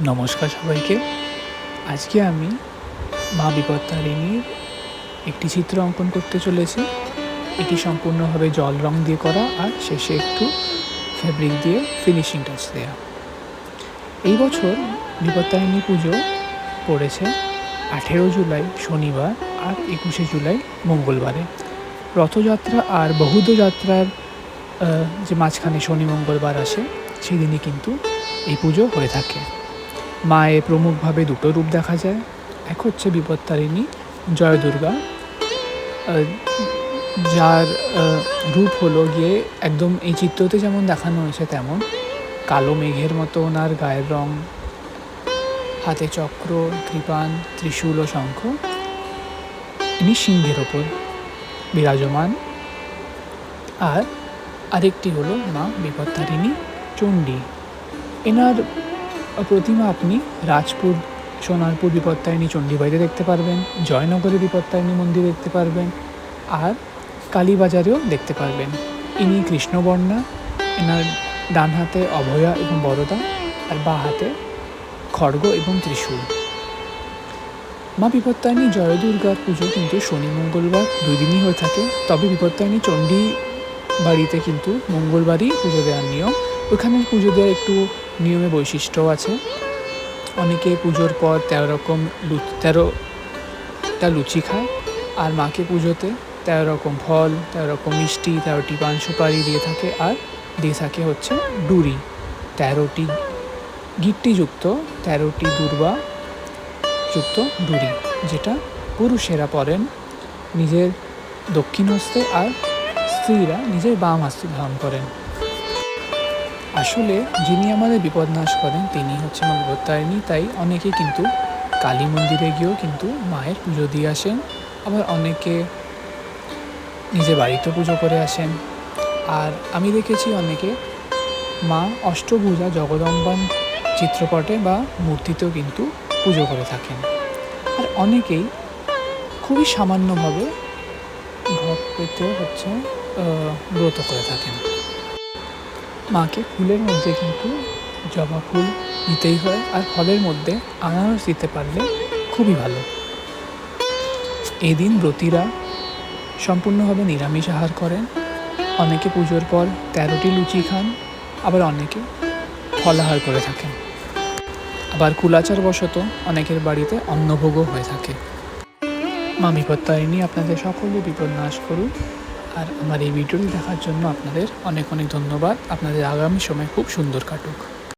নমস্কার সবাইকে। আজকে আমি মা বিপত্তারিণীর একটি চিত্র অঙ্কন করতে চলেছি। এটি সম্পূর্ণভাবে জল রং দিয়ে করা আর শেষে একটু ফেব্রিক দিয়ে ফিনিশিং টাচ দেয়া। এই বছর বিপত্তারিণী পুজো পড়েছে 18 জুলাই শনিবার আর 21শে জুলাই মঙ্গলবারে। রথযাত্রা আর বহুধ যাত্রার যে মাঝখানে শনি মঙ্গলবার আসে সেদিনই কিন্তু এই পুজো হয়ে থাকে। মায়ের প্রমুখভাবে দুটো রূপ দেখা যায়। এক হচ্ছে বিপত্তারিণী জয় দুর্গা, যার রূপ হলো গিয়ে একদম এই চিত্রতে যেমন দেখানো হয়েছে তেমন কালো মেঘের মতো ওনার গায়ের রং, হাতে চক্র, কৃপাণ, ত্রিশূল ও শঙ্খ। ইনি সিংহের ওপর বিরাজমান। আর আরেকটি হলো মা বিপত্তারিণী চণ্ডী। এনার প্রতিমা আপনি রাজপুর সোনারপুর বিপত্তারিণী চণ্ডীবাড়িতে দেখতে পারবেন, জয়নগরে বিপত্তারিণী মন্দির দেখতে পারবেন, আর কালীবাজারেও দেখতে পারবেন। ইনি কৃষ্ণবর্ণা। এনার ডান হাতে অভয়া এবং বরদা আর বাঁ হাতে খড়গ এবং ত্রিশূল। মা বিপত্তারিণী জয় দুর্গার পুজো কিন্তু শনি মঙ্গলবার দুই দিনই হয়ে থাকে। তবে বিপত্তারিণী চণ্ডী বাড়িতে কিন্তু মঙ্গলবারই পুজো দেওয়ার নিয়ম। ওখানে পুজো দেওয়ার একটু নিয়মে বৈশিষ্ট্যও আছে। অনেকে পুজোর পর 13 রকম 13টা লুচি খায়, আর মাকে পুজোতে 13 রকম ফল, 13 রকম মিষ্টি, 13টি পান সুপারি দিয়ে থাকে, আর দিয়ে থাকে হচ্ছে ডুরি, 13টি গিট্টিযুক্ত 13টি দুর্বা যুক্ত ডুরি, যেটা পুরুষেরা পরেন নিজের দক্ষিণ হস্তে আর স্ত্রীরা নিজের বাম হস্তে ধারণ করেন। আসলে যিনি আমাদের বিপদ নাশ করেন তিনি হচ্ছে মা বিপত্তারিণী। তাই অনেকে কিন্তু কালী মন্দিরে গিয়েও কিন্তু মায়ের পুজো দিয়ে আসেন, আবার অনেকে নিজের বাড়িতেও পুজো করে আসেন। আর আমি দেখেছি অনেকে মা অষ্টভুজা জগদম্বান চিত্রপটে বা মূর্তিতেও কিন্তু পুজো করে থাকেন। আর অনেকেই খুবই সামান্যভাবে ঘট পেতেও হচ্ছে ব্রত করে থাকেন। মাকে ফুলের মধ্যে কিন্তু জবা ফুল দিতেই হয়, আর ফলের মধ্যে আনারস দিতে পারলে খুবই ভালো। এদিন ব্রতীরা সম্পূর্ণভাবে নিরামিষ আহার করেন। অনেকে পুজোর পর 13টি লুচি খান, আবার অনেকে ফলাহার করে থাকেন। আবার কুলাচার বশত অনেকের বাড়িতে অন্নভোগও হয়ে থাকে। মা বিপত্তারিণী আপনাদের সকলের বিপদ নাশ করুন। আর আমার এই ভিডিওটি দেখার জন্য আপনাদের অনেক অনেক ধন্যবাদ। আপনাদের আগামী সময় খুব সুন্দর কাটুক।